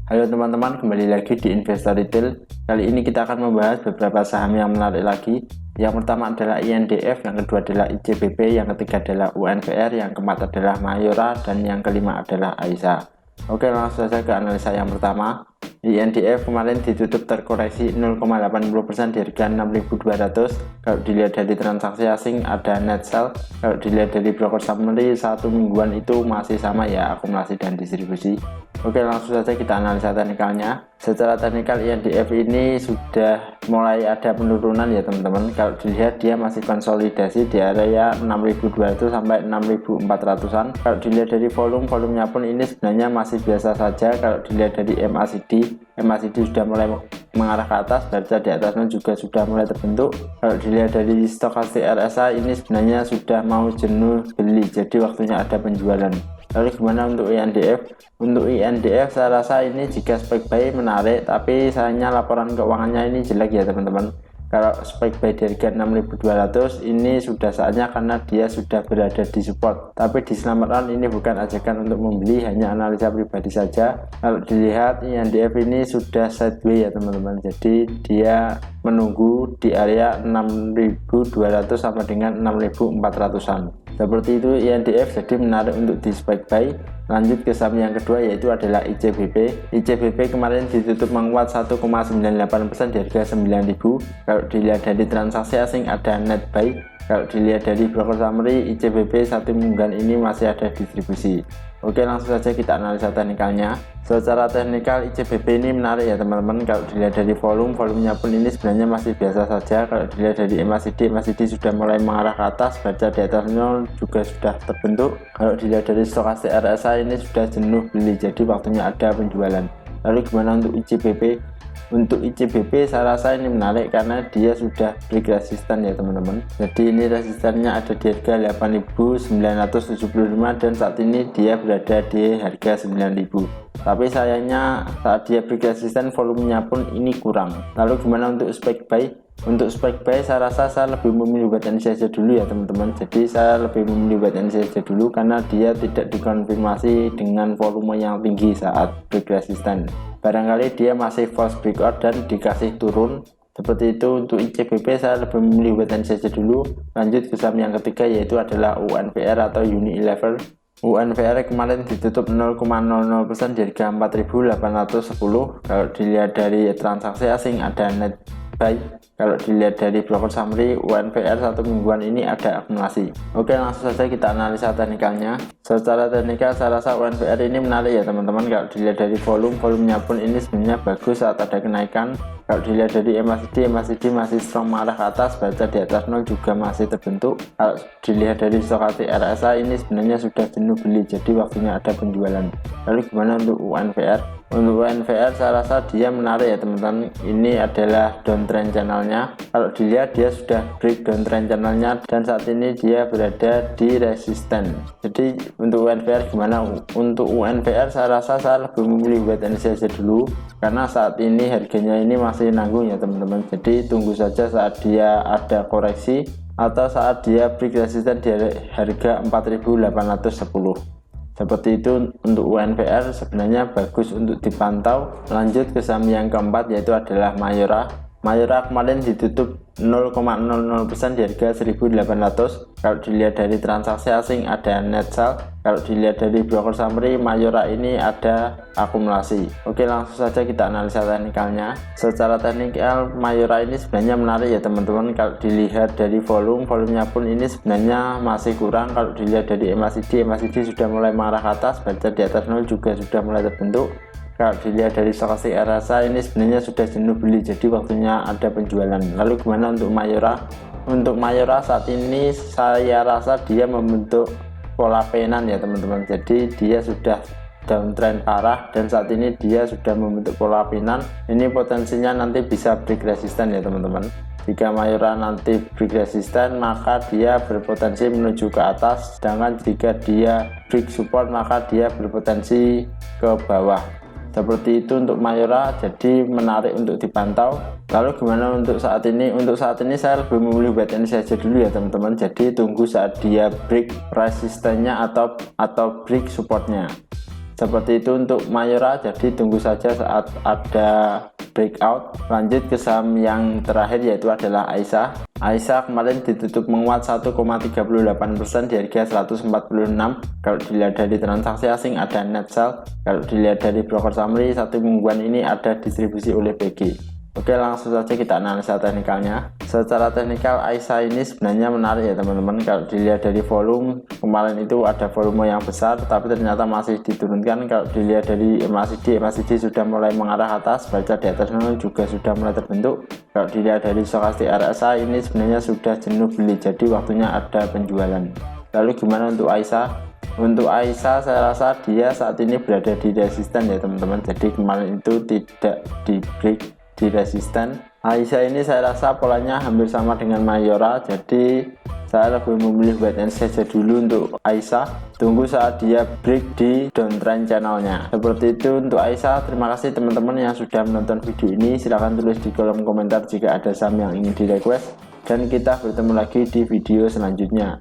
Halo teman-teman, kembali lagi di Investor Retail. Kali ini kita akan membahas beberapa saham yang menarik lagi. Yang pertama adalah INDF, yang kedua adalah ICBP, yang ketiga adalah UNVR, yang keempat adalah Mayora, dan yang kelima adalah AISA. Oke, langsung saja ke analisa yang pertama. INDF kemarin ditutup terkoreksi 0,80% di harga 6.200. Kalau dilihat dari transaksi asing ada net sell. Kalau dilihat dari broker summary satu mingguan itu masih sama ya, akumulasi dan distribusi. Oke, langsung saja kita analisa teknikalnya. Secara teknikal INDF ini sudah mulai ada penurunan ya teman-teman. Kalau dilihat dia masih konsolidasi di area 6.200 sampai 6.400-an. Kalau dilihat dari volumenya pun ini sebenarnya masih biasa saja. Kalau dilihat dari MACD sudah mulai mengarah ke atas, baca di atasnya juga sudah mulai terbentuk. Kalau dilihat dari stokastik RSI ini sebenarnya sudah mau jenuh beli, jadi waktunya ada penjualan. Lalu gimana untuk INDF? Untuk INDF saya rasa ini jika spek buy menarik, tapi sayangnya laporan keuangannya ini jelek ya teman-teman. Kalau spek buy di harga 6.200 ini sudah saatnya karena dia sudah berada di support. Tapi diselamatkan ini bukan ajakan untuk membeli, hanya analisa pribadi saja. Kalau dilihat INDF ini sudah sideways ya teman-teman. Jadi dia menunggu di area 6.200 sampai dengan 6.400-an. Seperti itu INDF, jadi menarik untuk di spek buy. Lanjut ke saham yang kedua yaitu adalah ICBP. ICBP kemarin ditutup menguat 1,98% di harga 9.000. Kalau dilihat dari transaksi asing ada net buy. Kalau dilihat dari broker summary ICBP satu mingguan ini masih ada distribusi. Oke, langsung saja kita analisa teknikalnya. Secara teknikal ICBP ini menarik ya teman-teman. Kalau dilihat dari volumenya pun ini sebenarnya masih biasa saja. Kalau dilihat dari MACD sudah mulai mengarah ke atas, baca di atas 0 juga sudah terbentuk. Kalau dilihat dari stokastik RSI ini sudah jenuh beli, jadi waktunya ada penjualan. Lalu gimana untuk ICBP? Untuk ICBP saya rasa ini menarik karena dia sudah break resisten ya teman-teman. Jadi ini resistennya ada di harga 8.975 dan saat ini dia berada di harga 9.000. Tapi sayangnya saat dia break resisten volumenya pun ini kurang. Lalu gimana untuk spek buy? Untuk spek buy saya rasa saya lebih memilih buat ini saja dulu ya teman-teman. Jadi saya lebih memilih buat ini saja dulu karena dia tidak dikonfirmasi dengan volume yang tinggi saat break resisten. Barangkali dia masih false breakout dan dikasih turun. Seperti itu untuk ICBP saya lebih memilih buat ini saja dulu. Lanjut ke saham yang ketiga yaitu adalah UNVR atau Unilever. UNVR kemarin ditutup 0,00% di harga 4.810. Kalau dilihat dari transaksi asing ada net buy. Kalau dilihat dari broker summary UNVR satu mingguan ini ada akumulasi. Oke, langsung saja kita analisa teknikalnya. Secara teknikal saya rasa UNVR ini menarik ya teman-teman. Kalau dilihat dari volumenya pun ini sebenarnya bagus saat ada kenaikan. Kalau dilihat dari MACD masih strong mengarah ke atas, baca di atas 0 juga masih terbentuk. Kalau dilihat dari stokastik RSI ini sebenarnya sudah jenuh beli, jadi waktunya ada penjualan. Lalu gimana untuk UNVR? Untuk UNVR saya rasa dia menarik ya teman-teman. Ini adalah downtrend channelnya. Kalau dilihat dia sudah break downtrend channelnya dan saat ini dia berada di resisten. Jadi untuk UNVR gimana? Untuk UNVR saya rasa saya lebih memilih buat ini saja dulu karena saat ini harganya ini masih nanggung ya teman-teman. Jadi tunggu saja saat dia ada koreksi atau saat dia break resisten di harga 4.810. Seperti itu untuk UNVR sebenarnya bagus untuk dipantau. Lanjut ke saham yang keempat yaitu adalah Mayora. Mayora kemarin ditutup 0,00% di harga 1.800. Kalau dilihat dari transaksi asing ada net sell. Kalau dilihat dari broker summary Mayora ini ada akumulasi. Oke, langsung saja kita analisa teknikalnya. Secara teknikal Mayora ini sebenarnya menarik ya teman-teman. Kalau dilihat dari volumenya pun ini sebenarnya masih kurang. Kalau dilihat dari MACD sudah mulai mengarah ke atas, baca di atas 0 juga sudah mulai terbentuk. Kalau dilihat dari stokastik RSI ini sebenarnya sudah jenuh beli, jadi waktunya ada penjualan. Lalu gimana untuk Mayora? Untuk Mayora saat ini saya rasa dia membentuk pola penan ya teman-teman. Jadi dia sudah downtrend parah dan saat ini dia sudah membentuk pola penan. Ini potensinya nanti bisa break resisten ya teman-teman. Jika Mayora nanti break resisten maka dia berpotensi menuju ke atas, sedangkan jika dia break support maka dia berpotensi ke bawah. Seperti itu untuk Mayora, jadi menarik untuk dipantau. Lalu gimana untuk saat ini? Untuk saat ini saya lebih memilih buat ini saja dulu ya teman-teman. Jadi tunggu saat dia break resistennya atau break supportnya. seperti itu untuk Mayora. Jadi tunggu saja saat ada breakout. Lanjut ke saham yang terakhir yaitu adalah Aisyah. Aisyah kemarin ditutup menguat 1,38% di harga 146. Kalau dilihat dari transaksi asing ada net sell. Kalau dilihat dari broker summary, satu mingguan ini ada distribusi oleh BG. Oke, langsung saja kita analisa teknikalnya. Secara teknikal Aisyah ini sebenarnya menarik ya teman-teman. Kalau dilihat dari volume, kemarin itu ada volume yang besar tapi ternyata masih diturunkan. Kalau dilihat dari MACD sudah mulai mengarah atas, baca di atas juga sudah mulai terbentuk. Kalau dilihat dari stokastik RSI ini sebenarnya sudah jenuh beli, jadi waktunya ada penjualan. Lalu gimana untuk Aisyah? Untuk Aisyah saya rasa dia saat ini berada di resisten ya teman-teman. Jadi kemarin itu tidak di break di resisten. Aisyah ini saya rasa polanya hampir sama dengan Mayora, jadi saya lebih memilih wait and see saja dulu untuk Aisyah. Tunggu saat dia break di downtrend channelnya. Seperti itu untuk Aisyah. Terima kasih teman-teman yang sudah menonton video ini. Silahkan tulis di kolom komentar jika ada saham yang ingin di request, dan kita bertemu lagi di video selanjutnya.